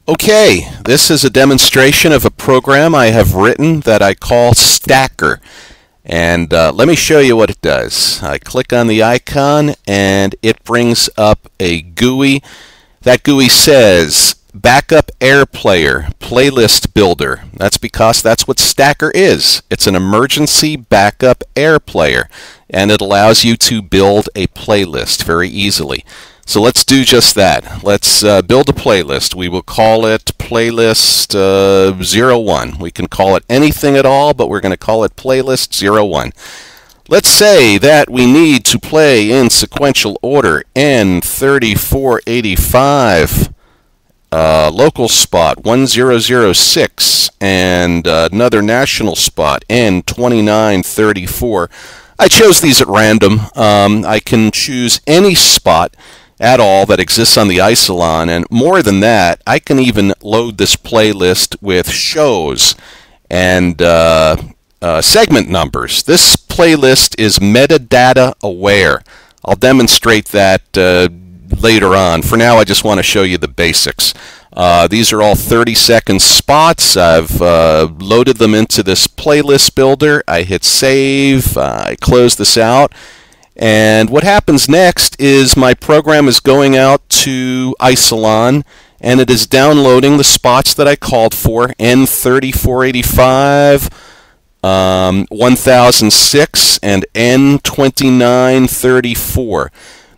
Okay, this is a demonstration of a program I have written that I call Stacker. And let me show you what it does. I click on the icon and it brings up a GUI. That GUI says Backup Air Player Playlist Builder. That's because that's what Stacker is. It's an emergency backup air player, and it allows you to build a playlist very easily. So let's do just that. Let's build a playlist. We will call it Playlist 01. We can call it anything at all, but we're going to call it Playlist 01. Let's say that we need to play in sequential order N3485, local spot 1006, and another national spot N2934. I chose these at random. I can choose any spot at all that exists on the Isilon, and more than that, I can even load this playlist with shows and segment numbers. This playlist is metadata aware. I'll demonstrate that later on. For now, I just want to show you the basics. These are all 30-second spots. I've loaded them into this playlist builder. I hit save. I close this out. And what happens next is my program is going out to Isilon, and it is downloading the spots that I called for, N3485, 1006, and N2934.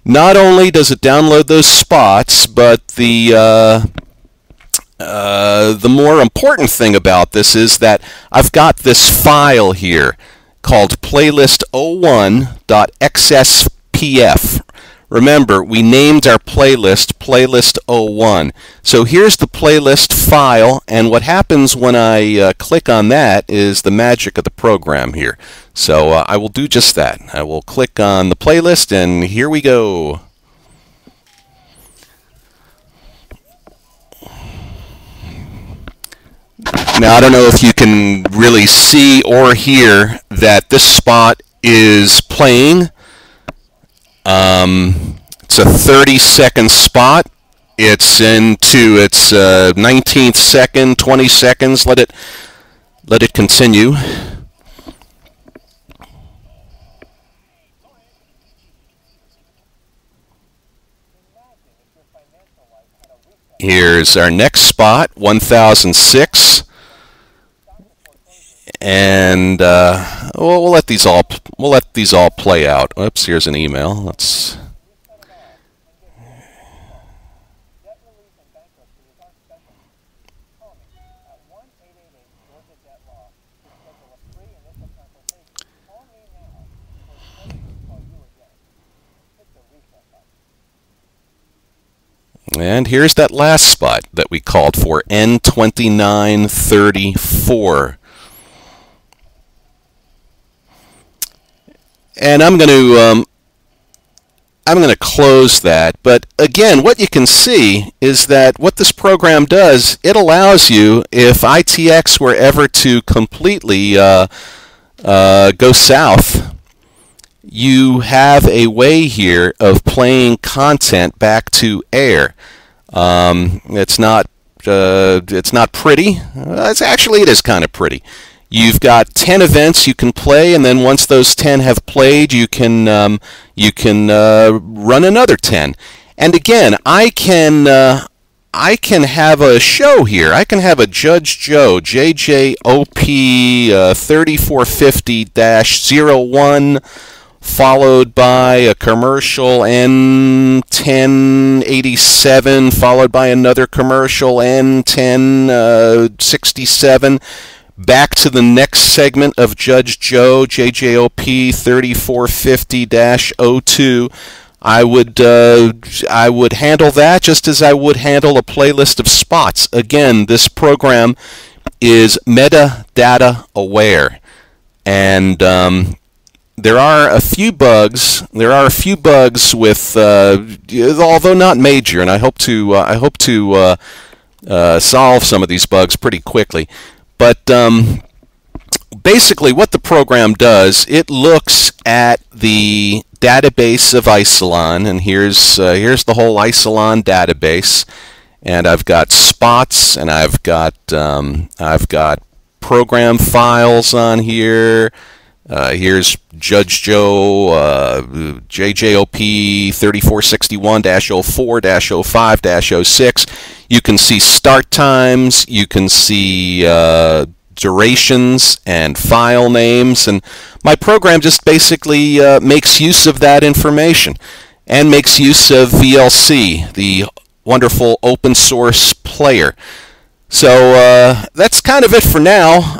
Not only does it download those spots, but the more important thing about this is that I've got this file here called playlist01.xspf. Remember, we named our playlist Playlist 01. So here's the playlist file, and what happens when I click on that is the magic of the program here. So I will do just that. I will click on the playlist, and here we go. Now, I don't know if you can really see or hear that this spot is playing. It's a 30-second spot. It's into its 19th second, 20 seconds. Let it continue. Here's our next spot, 1006. And we'll let these all play out. Oops, here's an email. Let's. And here's that last spot that we called for, N2934. And I'm going to close that. But again, what you can see is that what this program does, it allows you, if ITX were ever to completely go south, you have a way here of playing content back to air. It's not pretty. It is kind of pretty. You've got 10 events you can play, and then once those 10 have played, you can run another 10. And again, I can have a show here. I can have a Judge Joe JJOP 3450-01, followed by a commercial N1087, followed by another commercial N1067. Back to the next segment of Judge Joe, JJOP 3450-02. I would handle that just as I would handle a playlist of spots. Again, this program is metadata aware, and there are a few bugs. There are a few bugs with, although not major, and I hope to solve some of these bugs pretty quickly. But basically what the program does, it looks at the database of Isilon, and here's the whole Isilon database, and I've got spots, and I've got program files on here. Here's Judge Joe, JJOP 3461-04-05-06. You can see start times, you can see durations and file names, and my program just basically makes use of that information and makes use of VLC, the wonderful open source player. So that's kind of it for now.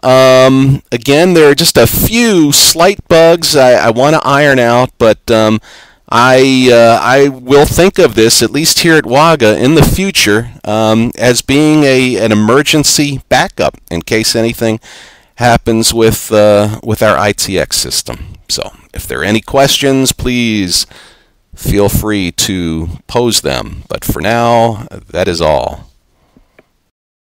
Again, there are just a few slight bugs I want to iron out, but I will think of this, at least here at WAGA, in the future as being an emergency backup in case anything happens with our ITX system. So if there are any questions, please feel free to pose them. But for now, that is all.